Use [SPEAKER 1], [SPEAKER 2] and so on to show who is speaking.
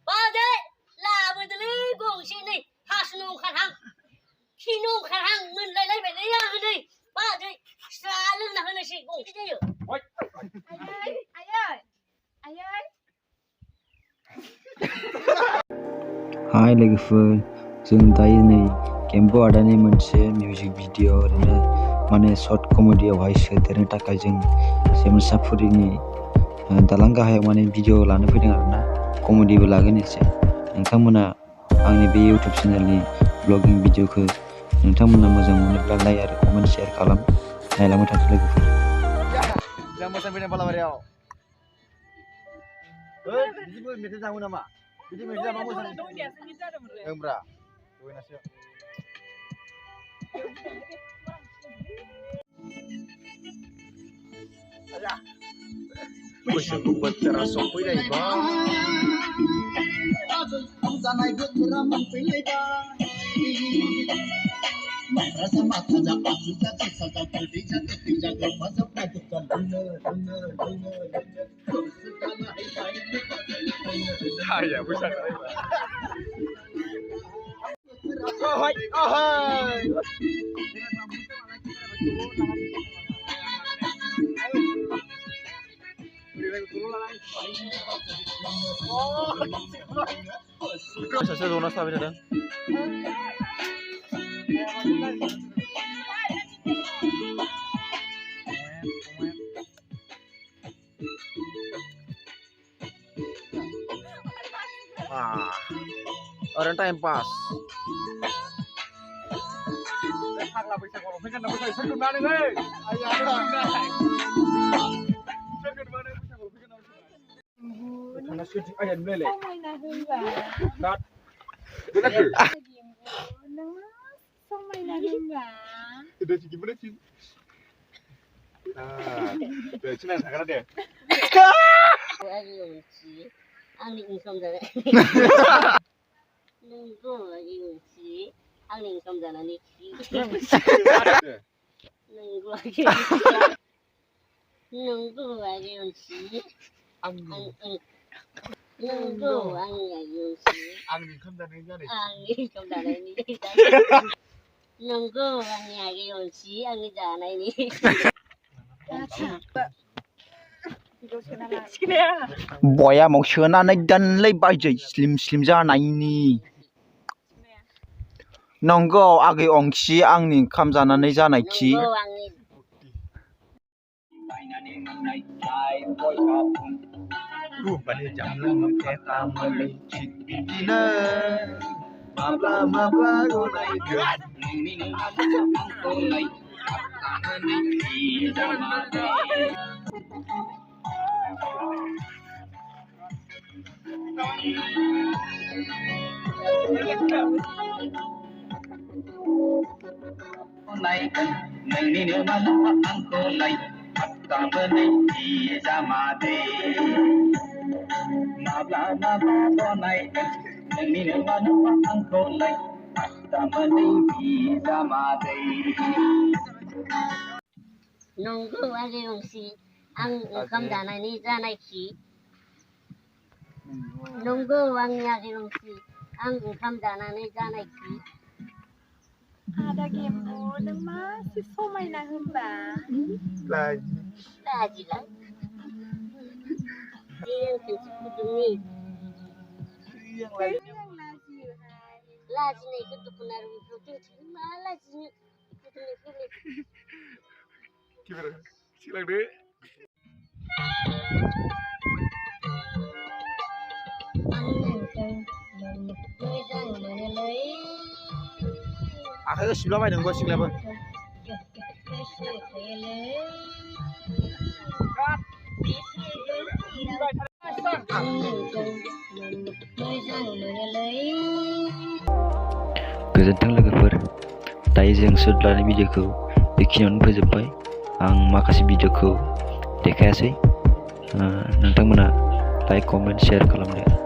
[SPEAKER 1] Badi, là với tụi lý của chị này, ha xin nông khăn hăng, khi nông khăn hăng mình lấy phải lấy ra hơn đi, Badi, xa lưng là hơn là chị cũng cái gì? Anh ơi.
[SPEAKER 2] Hi लोगोफोर जों दायो नै गेम्बु आदानि मोनसे music video ओरैनो माने short कमेडियावहाय सोदेरनो थाखाय जों सेमसापुरिनि दालां गाहायाव माने भिडिअ लानो फैदों आरोना कमेडिबो लागोन एसे नोंथांमोना आंनि बे इउटिउब चेनेलनि ब्लगिं भिडिअखौ नोंथांमोना मोजां मोनोब्ला लाइक आरो कमेन्ट शेयार खालाम नायलांबाय थादो लोगोफोर
[SPEAKER 3] जों मोजां फैदों बालाबारियाव बिदिबो मेथाइ जागौ नामा बिदि मेथाइ जाबा मोजां ओंब्रा बयनासो बैसागु बोथोरा सफैलायबाय जानाय बोथोरा मोनफैलायबाय रसा माथा जा पासु जा ससा जा फुलि जा टिपि जा गफा जा पादु जा लुनो हाया बैसागु ओहै सासे जना थाबाय थादों ओरैनो टाइम पास फाग्ला बैसागुआव फैगोन ना बैसागु सोरखौ मा नोङो आया थाना सुथि आया नुलायलाय समायना होनबा काट नों समायना होनबा दे सिगिबो सिं दे सिना थागोन दे
[SPEAKER 1] आंनि इंसम जानाय नोंगौ आंनि आंनि इंसम जानानै नोंगौ नोंगौ आंनि
[SPEAKER 3] आंनि ओंखाम जानायनि जानाय
[SPEAKER 1] आंनि ओंखाम जानायनि नोंगौ आंनि आगेयनसि आंनि जानायनि
[SPEAKER 2] बयामाव सोनानै दोनलै बायजै स्लिम स्लिम जानायनि नंगौ आगै अंसि आंनि ओंखाम जानानै जानायखि
[SPEAKER 3] रुपानि जामलाङो एफा मोलै थिग बिदिनो माब्ला माब्ला रनायगोन नोंनिनो आंखौ लाय नोंनिनो आंखौ लाय गाबोनै जामादै माब्ला माब्ला बनायगोन नोंनिनो आंखौ लाय गाबोनै जामादै
[SPEAKER 1] नंगौ आगेयनसि आं ओंखाम जानायनि जानायखि नंगौ आंनि आगेयनसि आं ओंखाम जानानै जानायखि आदा गेम्बु नों मासे समायना होनबा लाजिलाय खनसे फुदुंनि लाजिनायखौ दुखुना रुबिखौ दिन्थिनो मा लाजिनो फुदुंनायखौलाय
[SPEAKER 3] सिलांदो आखाइखौ सिबलाबायदोंबो सिंलाबो
[SPEAKER 2] गोजोन्थों लोगोफोर दायो जों शूट लानाय भिडिअखौ बेखिनियावनो फोजोबबाय आं माखासे भिडिअखौ देखायासै नोंथांमोना लाइक कमेन्ट शेयार खालामदो